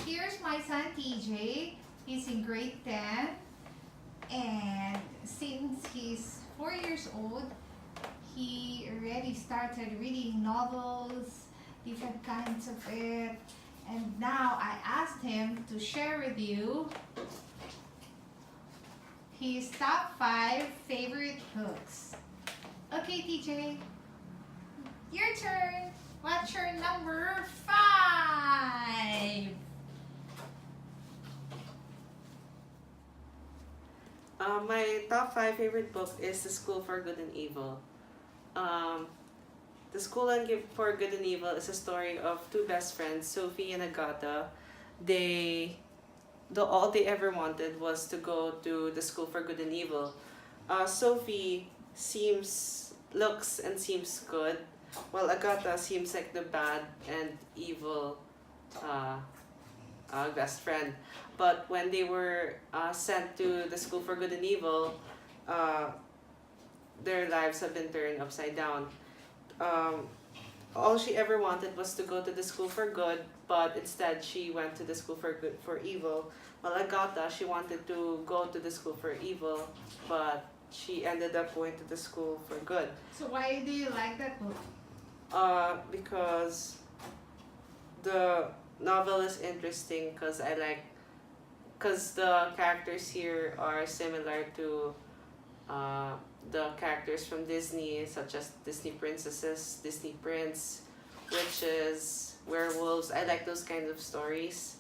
Here's my son TJ. He's in grade 10. And since he's 4 years old, he already started reading novels, different kinds of it. And now I asked him to share with you his top 5 favorite books. Okay, TJ, your turn. What's your number 5? My top 5 favorite book is The School for Good and Evil. Um, the School for Good and Evil is a story of two best friends, Sophie and Agatha. All they ever wanted was to go to the School for Good and Evil. Sophie looks and seems good, while Agatha seems like the bad and evil uh, best friend. But when they were sent to the School for Good and Evil, uh, their lives have been turned upside down. Um, all she ever wanted was to go to the School for Good, but instead she went to the School for Evil. While Agatha, she wanted to go to the School for Evil, but she ended up going to the School for Good. So why do you like that book? Because the novel is interesting because the characters here are similar to the characters from Disney, such as Disney princesses, Disney prince, witches, werewolves. I like those kinds of stories.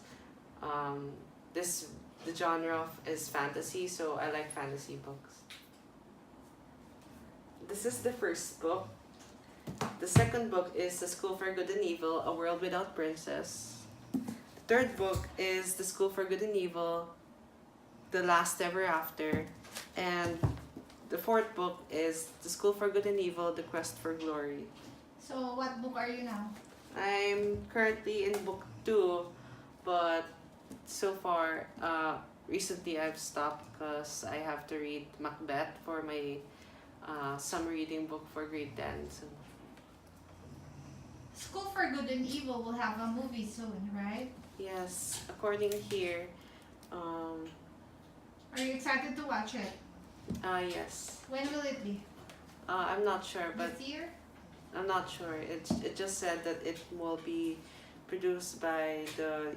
Um, the genre is fantasy, so I like fantasy books. This is the first book. The second book is The School for Good and Evil, A World Without Princess. The third book is The School for Good and Evil, The Last Ever After. And the fourth book is The School for Good and Evil, The Quest for Glory. So what book are you now? I'm currently in book 2, but so far, recently I've stopped because I have to read Macbeth for my summer reading book for grade 10. So. School for Good and Evil will have a movie soon, right? Yes, according here, Are you excited to watch it? yes. When will it be? I'm not sure, but This year? I'm not sure. It just said that it will be produced by the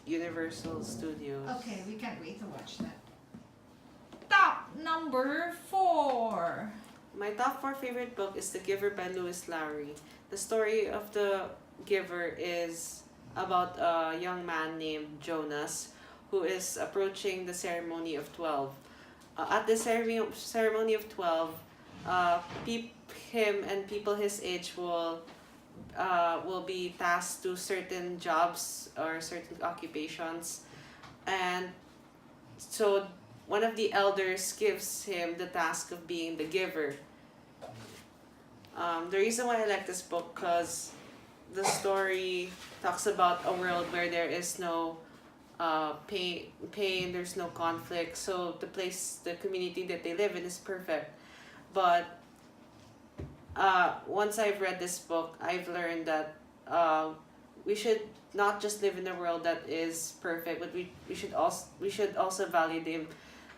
Universal Studios. Okay, we can't wait to watch that. Top number 4. My top 4 favorite book is The Giver by Lewis Lowry. The story of The Giver is about a young man named Jonas who is approaching the ceremony of 12. At the ceremony of 12, him and people his age will be tasked to certain jobs or certain occupations, and so one of the elders gives him the task of being the giver. The reason why I like this book because the story talks about a world where there is no pain, there's no conflict. So the community that they live in is perfect. But once I've read this book, I've learned that we should not just live in a world that is perfect, but we should also value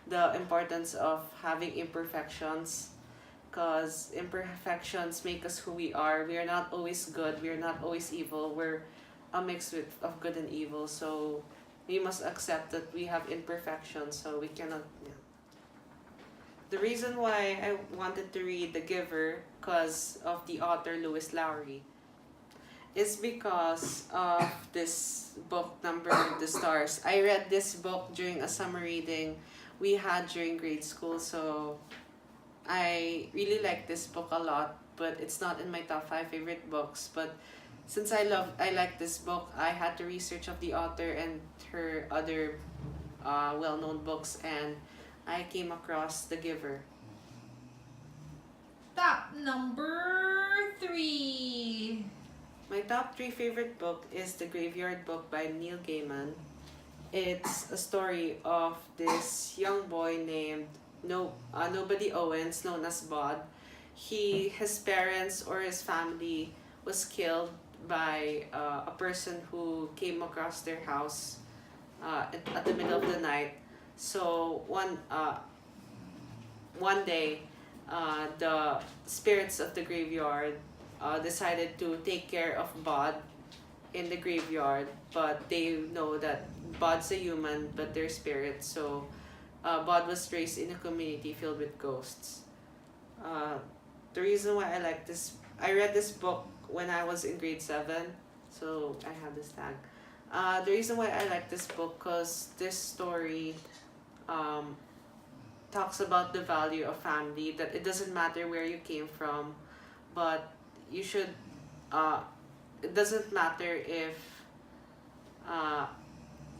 the importance of having imperfections, because imperfections make us who we are. We are not always good, we are not always evil, we're a mix of good and evil, so we must accept that we have imperfections, so we cannot. Yeah. The reason why I wanted to read The Giver because of the author Lewis Lowry is because of this book, Number the Stars. I read this book during a summer reading we had during grade school, so I really like this book a lot, but it's not in my top 5 favorite books. But since I like this book, I had to research of the author and her other well-known books, and I came across The Giver. Top number 3. My top 3 favorite book is The Graveyard Book by Neil Gaiman. It's a story of this young boy named Nobody Owens, known as Bod. His parents or his family was killed by a person who came across their house at the middle of the night. So one day, the spirits of the graveyard decided to take care of Bod in the graveyard, but they know that Bod's a human, but they're spirits. So Bod was raised in a community filled with ghosts. Uh, the reason why I read this book when I was in grade 7, so I have this tag. The reason why I like this book because this story um, talks about the value of family, that it doesn't matter where you came from, but you should, uh, it doesn't matter if uh,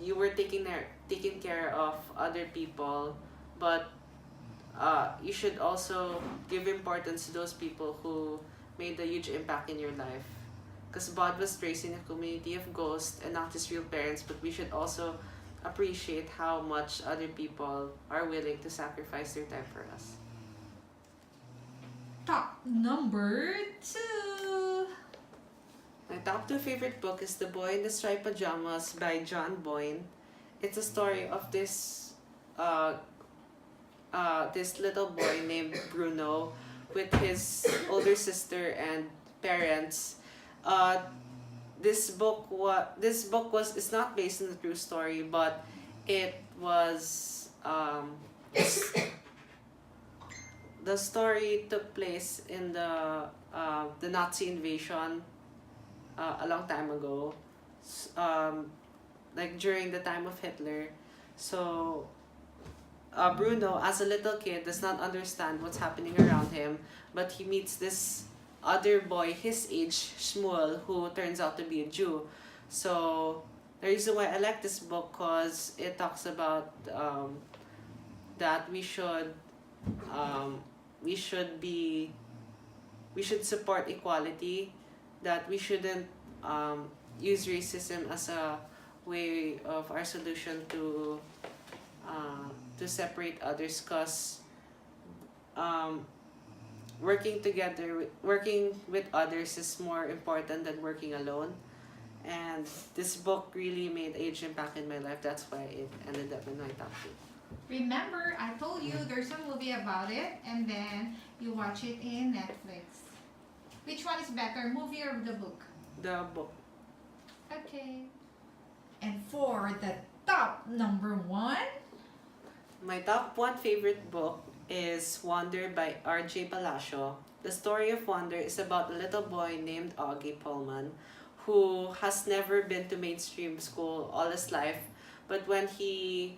you were taking care of other people, but you should also give importance to those people who made a huge impact in your life. Because Bod was raised in a community of ghosts and not just real parents, but we should also appreciate how much other people are willing to sacrifice their time for us. Top number 2. My top 2 favorite book is The Boy in the Striped Pajamas by John Boyne. It's a story of this little boy named Bruno with his older sister and parents. Uh, this book was it's not based on a true story, but it was the story took place in the Nazi invasion a long time ago, like during the time of Hitler. So Bruno, as a little kid, does not understand what's happening around him, but he meets this other boy his age, Shmuel, who turns out to be a Jew. So the reason why I like this book because it talks about that we should be we should support equality, that we shouldn't use racism as a way of our solution to separate others, because working with others is more important than working alone. And this book really made a huge impact in my life. That's why it ended up in my top 2. Remember, I told you there's a movie about it, and then you watch it in Netflix. Which one is better, movie or the book? The book. Okay. And for the top number 1, My top 1 favorite book is Wonder by R.J. Palacio. The story of Wonder is about a little boy named Augie Pullman who has never been to mainstream school all his life, but when he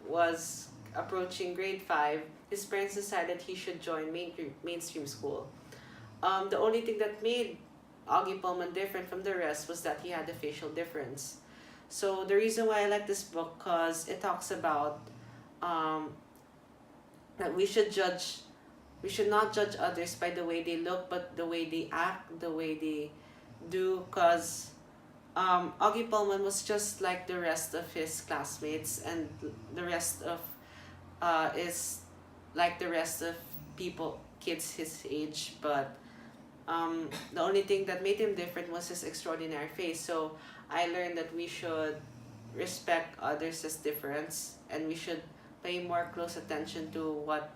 was approaching grade 5, his parents decided he should join mainstream school. The only thing that made Augie Pullman different from the rest was that he had a facial difference. So the reason why I like this book, because it talks about that we should not judge others by the way they look, but the way they act, the way they do. Because Augie Pullman was just like the rest of his classmates, and the rest of is like the rest of kids his age, but the only thing that made him different was his extraordinary face. So I learned that we should respect others as difference, and we should pay more close attention to what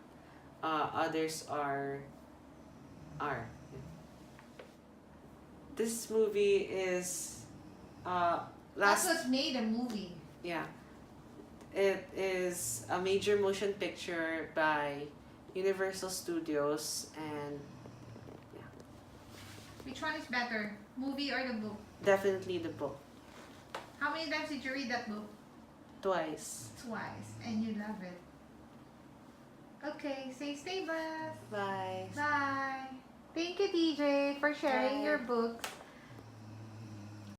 others are. This movie is that last was made a movie. yeah, it is a major motion picture by Universal Studios, and Which one is better, movie or the book? definitely the book. How many times did you read that book? Twice. Twice, and you love it. Okay, stay blessed. Bye. Bye. Thank you, DJ, for sharing Bye. your books.